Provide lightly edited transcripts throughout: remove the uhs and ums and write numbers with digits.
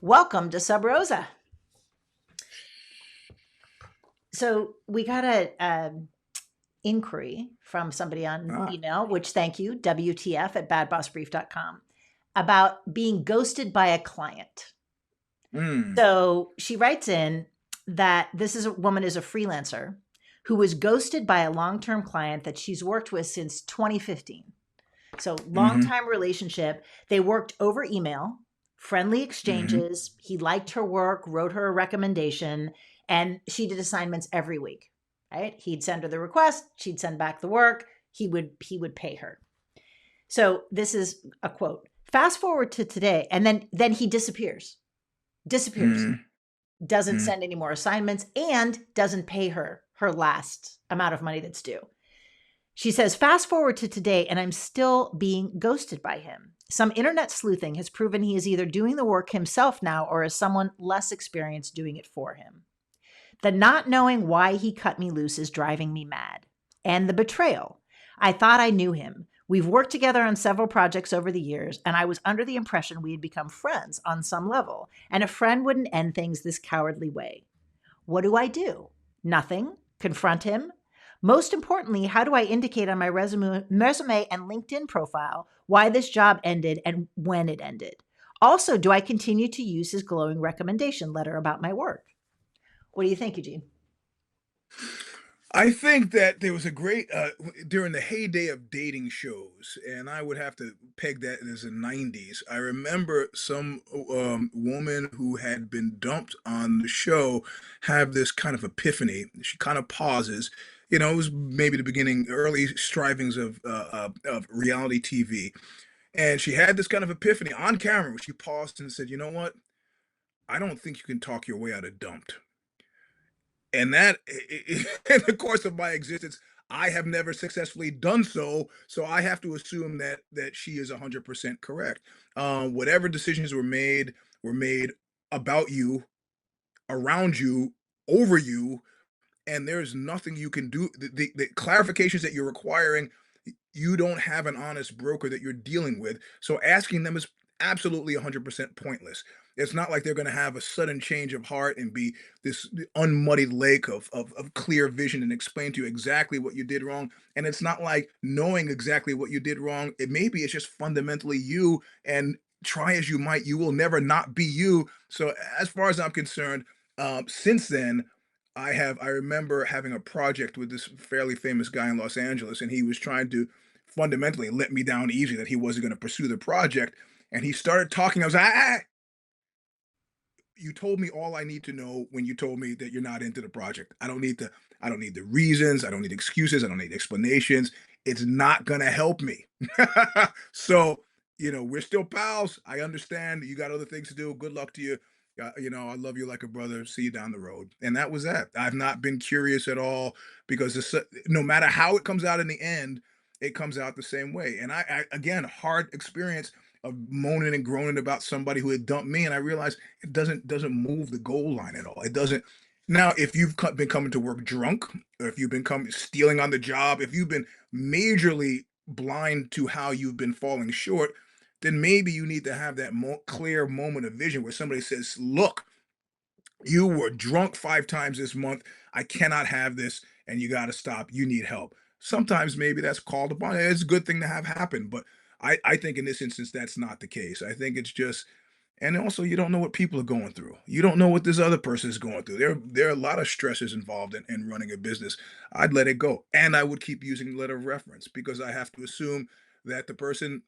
Welcome to Sub Rosa. So we got a inquiry from somebody on Ah, email, which thank you, WTF at badbossbrief.com, about being ghosted by a client. mm, So she writes in that this is a woman is a freelancer who was ghosted by a long-term client that she's worked with since 2015. So long mm-hmm, time relationship. They worked over email, friendly mm-hmm, exchanges. He liked her work, wrote her a recommendation, and she did assignments every week. Right? He'd send her the request, she'd send back the work, he would pay her. So this is a quote. Fast forward to today, and then he disappears. Disappears. Doesn't mm-hmm. send any more assignments and doesn't pay her last amount of money that's due. She says, fast forward to today, and I'm still being ghosted by him. Some internet sleuthing has proven he is either doing the work himself now or is someone less experienced doing it for him. The not knowing why he cut me loose is driving me mad. And the betrayal. I thought I knew him. We've worked together on several projects over the years, and I was under the impression we had become friends on some level, and a friend wouldn't end things this cowardly way. What do I do? Nothing? Confront him? Most importantly, how do I indicate on my resume and LinkedIn profile why this job ended and when it ended? Also, do I continue to use his glowing recommendation letter about my work? What do you think, Eugene? I think that there was a great during the heyday of dating shows, and I would have to peg that as the '90s. I remember some woman who had been dumped on the show have this kind of epiphany. She kind of pauses. It was maybe the beginning, early strivings of reality TV, and she had this kind of epiphany on camera. She paused and said, "You know what? I don't think you can talk your way out of dumped." And that in the course of my existence, I have never successfully done so, so I have to assume that she is 100% correct. Whatever decisions were made about you, around you, over you, and there's nothing you can do. The clarifications that you're requiring, you don't have an honest broker that you're dealing with. So asking them is absolutely 100% pointless. It's not like they're going to have a sudden change of heart and be this unmuddied lake of clear vision and explain to you exactly what you did wrong. And it's not like knowing exactly what you did wrong. Maybe it's just fundamentally you, and try as you might, you will never not be you. So as far as I'm concerned, since then, I remember having a project with this fairly famous guy in Los Angeles, and he was trying to fundamentally let me down easy that he wasn't going to pursue the project. And he started talking. I was like, you told me all I need to know when you told me that you're not into the project. I don't need the reasons. I don't need excuses. I don't need explanations. It's not gonna help me. So, we're still pals. I understand you got other things to do. Good luck to you. I love you like a brother. See you down the road. And that was that. I've not been curious at all because no matter how it comes out in the end, it comes out the same way. And I again, hard experience of moaning and groaning about somebody who had dumped me, and I realized it doesn't move the goal line at all. It doesn't. Now, if you've been coming to work drunk, or if you've been stealing on the job, if you've been majorly blind to how you've been falling short, then maybe you need to have that clear moment of vision where somebody says, "Look, you were drunk 5 times this month. I cannot have this, and you got to stop. You need help." Sometimes maybe that's called upon. It's a good thing to have happen, but I think in this instance that's not the case. I think it's just, and also you don't know what people are going through. You don't know what this other person is going through. There are a lot of stresses involved in running a business. I'd let it go, and I would keep using letter of reference because I have to assume that the person,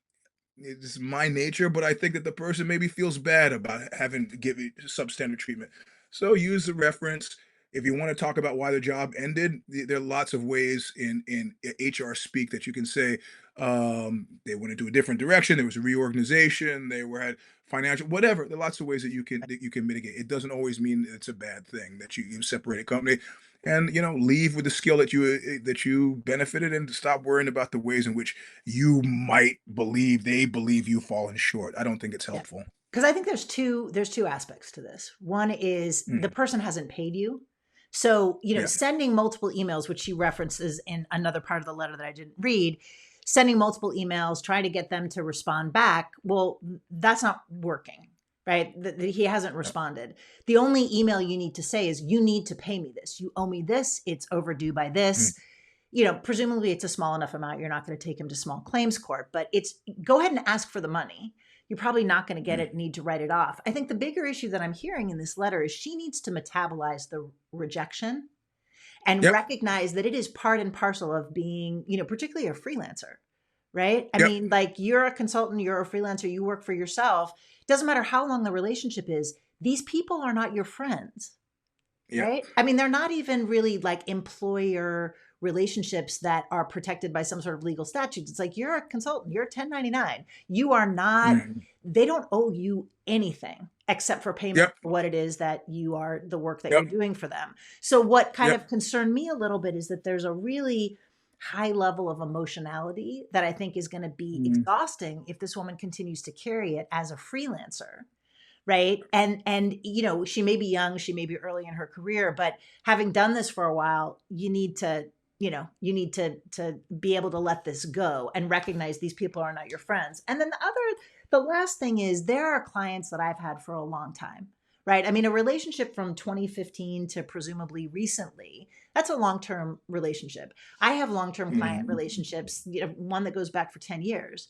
it's my nature, but I think that the person maybe feels bad about having to give it substandard treatment. So use the reference. If you want to talk about why the job ended, there are lots of ways in HR speak that you can say they went into a different direction. There was a reorganization. They were had financial whatever. There are lots of ways that you can mitigate. It doesn't always mean it's a bad thing that you separate a company, and leave with the skill that you benefited, and stop worrying about the ways in which you might believe they believe you've fallen short. I don't think it's Yeah. helpful. Because I think there's two aspects to this. One is the Mm, person hasn't paid you. So, yeah. sending multiple emails, which she references in another part of the letter that I didn't read, sending multiple emails, trying to get them to respond back. Well, that's not working. right? That he hasn't responded. The only email you need to say is, you need to pay me this. You owe me this. It's overdue by Mm. this. Presumably it's a small enough amount. You're not going to take him to small claims court, but go ahead and ask for the money. You're probably not going to get Mm. it, need to write it off. I think the bigger issue that I'm hearing in this letter is she needs to metabolize the rejection and Yep. recognize that it is part and parcel of being, particularly a freelancer, right? I Yep. mean, like, you're a consultant, you're a freelancer, you work for yourself. It doesn't matter how long the relationship is. These people are not your friends, Yep. right? I mean, they're not even really like employer relationships that are protected by some sort of legal statutes. It's like, you're a consultant, you're 1099. You are not, Mm. they don't owe you anything except for payment Yep. for what it is that you are, the work that Yep. you're doing for them. So what kind Yep. of concerned me a little bit is that there's a really high level of emotionality that I think is going to be Mm. exhausting if this woman continues to carry it as a freelancer. Right. And she may be young, she may be early in her career, but having done this for a while, you need to be able to let this go and recognize these people are not your friends. And then the last thing is, there are clients that I've had for a long time, right? I mean, a relationship from 2015 to presumably recently, that's a long-term relationship. I have long-term client Mm. relationships, one that goes back for 10 years.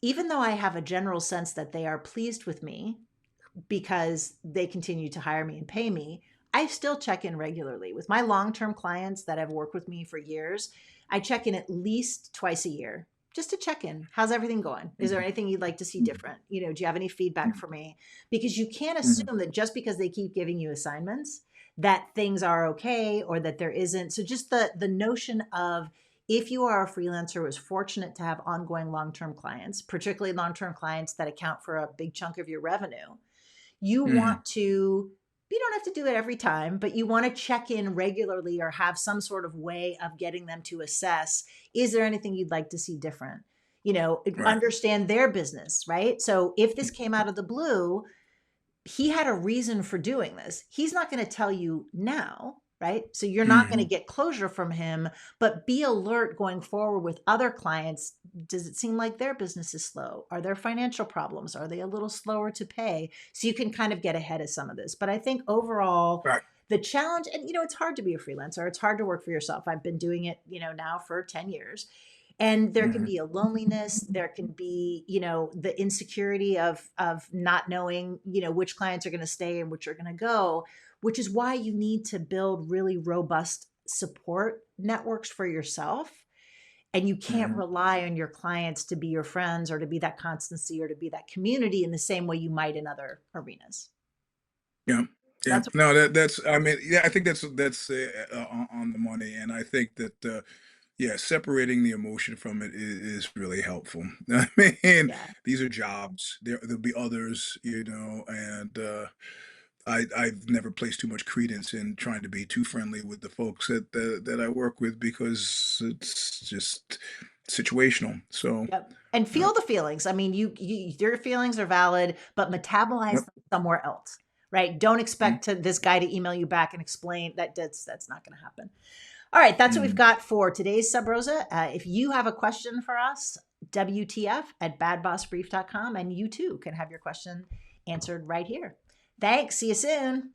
Even though I have a general sense that they are pleased with me because they continue to hire me and pay me, I still check in regularly with my long-term clients that have worked with me for years. I check in at least twice a year just to check in. How's everything going? Is there Mm. anything you'd like to see Mm. different? Do you have any feedback for me? Because you can't Mm. assume that just because they keep giving you assignments that things are okay, or that there isn't. So just the notion of, if you are a freelancer who is fortunate to have ongoing long-term clients, particularly long-term clients that account for a big chunk of your revenue, you Mm. want to, you don't have to do it every time, but you want to check in regularly or have some sort of way of getting them to assess, is there anything you'd like to see different? Right. Understand their business, right? So if this came out of the blue, he had a reason for doing this. He's not going to tell you now, right? So you're not going to Mm. get closure from him, but be alert going forward with other clients. Does it seem like their business is slow? Are there financial problems? Are they a little slower to pay? So you can kind of get ahead of some of this. But I think overall, Right. the challenge, and it's hard to be a freelancer. It's hard to work for yourself. I've been doing it, now for 10 years. And there can Mm. be a loneliness, there can be, the insecurity of not knowing, which clients are going to stay and which are going to go, which is why you need to build really robust support networks for yourself. And you can't Mm. rely on your clients to be your friends, or to be that constancy, or to be that community in the same way you might in other arenas. Yeah. Yeah. That's No, that's, I mean, yeah, I think that's on the money. And I think that, yeah, separating the emotion from it is really helpful. I mean, yeah. these are jobs. There'll be others, and I've never placed too much credence in trying to be too friendly with the folks that I work with, because it's just situational. So, Yep. And uh, feel the feelings. I mean, your feelings are valid, but metabolize yep. them somewhere else, right? Don't Mm. expect this guy to email you back and explain that's not going to happen. All right, that's what we've Mm. got for today's Sub Rosa. If you have a question for us, WTF at badbossbrief.com, and you too can have your question answered right here. Thanks. See you soon.